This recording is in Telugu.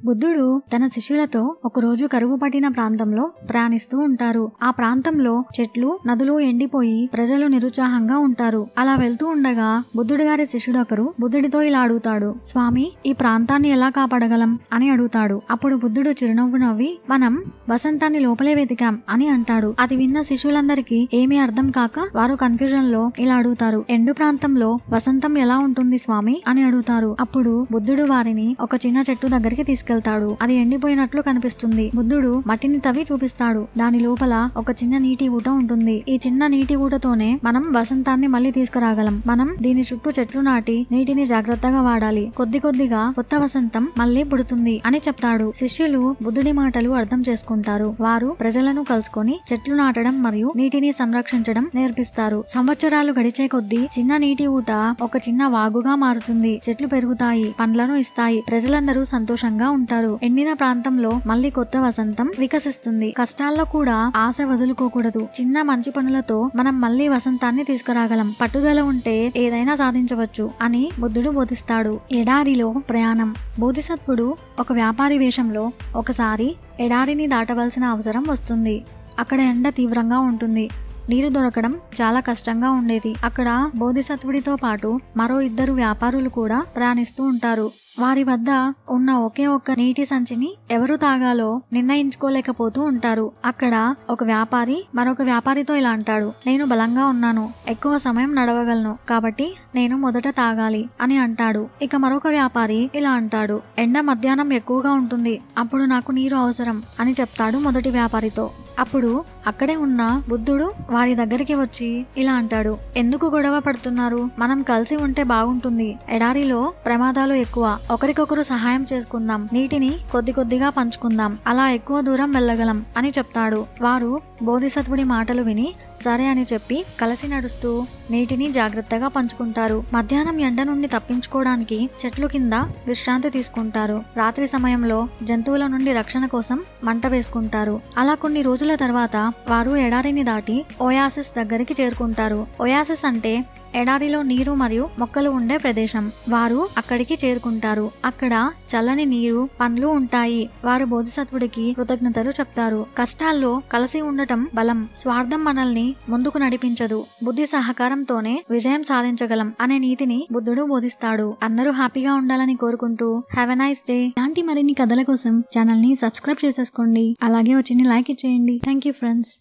బుద్ధుడు తన శిష్యులతో ఒకరోజు కరువు పట్టిన ప్రాంతంలో ప్రయాణిస్తూ ఉంటారు. ఆ ప్రాంతంలో చెట్లు నదులు ఎండిపోయి ప్రజలు నిరుత్సాహంగా ఉంటారు. అలా వెళ్తూ ఉండగా బుద్ధుడి గారి శిష్యుడు ఒకరు బుద్ధుడితో ఇలా అడుగుతాడు, స్వామి, ఈ ప్రాంతాన్ని ఎలా కాపాడగలం అని అడుగుతాడు. అప్పుడు బుద్ధుడు చిరునవ్వు నవ్వి, మనం వసంతాన్ని లోపలే వెతికాం అని అంటాడు. అది విన్న శిష్యులందరికీ ఏమీ అర్థం కాక వారు కన్ఫ్యూజన్ లో ఇలా అడుగుతారు, ఎండు ప్రాంతంలో వసంతం ఎలా ఉంటుంది స్వామి అని అడుగుతారు. అప్పుడు బుద్ధుడు వారిని ఒక చిన్న చెట్టు దగ్గరికి తీసుకెళ్తాడు. అది ఎండిపోయినట్లు కనిపిస్తుంది. బుద్ధుడు మట్టిని తవ్వి చూపిస్తాడు. దాని లోపల ఒక చిన్న నీటి ఊట ఉంటుంది. ఈ చిన్న నీటి ఊటతోనే మనం వసంతాన్ని మళ్ళీ తీసుకురాగలం. మనం దీని చుట్టూ చెట్లు నాటి నీటిని జాగ్రత్తగా వాడాలి. కొద్ది కొద్దిగా కొత్త వసంతం మళ్ళీ పుడుతుంది అని చెప్తాడు. శిష్యులు బుద్ధుడి మాటలు అర్థం చేసుకుంటారు. వారు ప్రజలను కలుసుకొని చెట్లు నాటడం మరియు నీటిని సంరక్షించడం నేర్పిస్తారు. సంవత్సరాలు గడిచే కొద్దీ చిన్న నీటి ఊట ఒక చిన్న వాగుగా మారుతుంది. చెట్లు పెరుగుతాయి, పండ్లను ఇస్తాయి. ప్రజలందరూ సంతోషంగా ఉంటారు. ఎండిన ప్రాంతంలో మళ్ళీ కొత్త వసంతం వికసిస్తుంది. కష్టాల్లో కూడా ఆశ వదులుకోకూడదు. చిన్న మంచి పనులతో మనం మళ్ళీ వసంతాన్ని తీసుకురాగలం. పట్టుదల ఉంటే ఏదైనా సాధించవచ్చు అని బుద్ధుడు బోధిస్తాడు. ఎడారిలో ప్రయాణం. బోధిసత్వుడు ఒక వ్యాపారి వేషంలో ఒకసారి ఎడారిని దాటవలసిన అవసరం వస్తుంది. అక్కడ ఎండ తీవ్రంగా ఉంటుంది. నీరు దొరకడం చాలా కష్టంగా ఉండేది. అక్కడ బోధిసత్వుడితో పాటు మరో 2 వ్యాపారులు కూడా ప్రయాణిస్తూ ఉంటారు. వారి వద్ద ఉన్న ఒకే ఒక్క నీటి సంచిని ఎవరు తాగాలో నిర్ణయించుకోలేకపోతూ ఉంటారు. అక్కడ ఒక వ్యాపారి మరొక వ్యాపారితో ఇలా అంటాడు, నేను బలంగా ఉన్నాను, ఎక్కువ సమయం నడవగలను, కాబట్టి నేను మొదట తాగాలి అని అంటాడు. ఇక మరొక వ్యాపారి ఇలా అంటాడు, ఎండ మధ్యాహ్నం ఎక్కువగా ఉంటుంది, అప్పుడు నాకు నీరు అవసరం అని చెప్తాడు మొదటి వ్యాపారితో. అప్పుడు అక్కడే ఉన్న బుద్ధుడు వారి దగ్గరికి వచ్చి ఇలా అంటాడు, ఎందుకు గొడవ పడుతున్నారు? మనం కలిసి ఉంటే బాగుంటుంది. ఎడారిలో ప్రమాదాలు ఎక్కువ. ఒకరికొకరు సహాయం చేసుకుందాం. నీటిని కొద్ది కొద్దిగా పంచుకుందాం. అలా ఎక్కువ దూరం వెళ్ళగలం అని చెప్తాడు. వారు బోధిసత్వుడి మాటలు విని సరే అని చెప్పి కలిసి నడుస్తూ నీటిని జాగ్రత్తగా పంచుకుంటారు. మధ్యాహ్నం ఎండ నుండి తప్పించుకోవడానికి చెట్లు కింద విశ్రాంతి తీసుకుంటారు. రాత్రి సమయంలో జంతువుల నుండి రక్షణ కోసం మంట వేసుకుంటారు. అలా కొన్ని రోజుల తర్వాత వారు ఎడారిని దాటి ఓయాసిస్ దగ్గరికి చేరుకుంటారు. ఓయాసిస్ అంటే ఎడారిలో నీరు మరియు మొక్కలు ఉండే ప్రదేశం. వారు అక్కడికి చేరుకుంటారు. అక్కడ చల్లని నీరు, పండ్లు ఉంటాయి. వారు బోధిసత్వుడికి కృతజ్ఞతలు చెప్తారు. కష్టాల్లో కలిసి ఉండటం బలం. స్వార్థం మనల్ని ముందుకు నడిపించదు. బుద్ధి సహకారంతోనే విజయం సాధించగలం అనే నీతిని బుద్ధుడు బోధిస్తాడు. అందరూ హ్యాపీగా ఉండాలని కోరుకుంటూ హ్యావ్ ఎ నైస్ డే. ఇలాంటి మరిన్ని కథల కోసం ఛానల్ ని సబ్స్క్రైబ్ చేసేసుకోండి. అలాగే వచ్చిన లైక్ ఇచ్చేయండి. Thank you friends.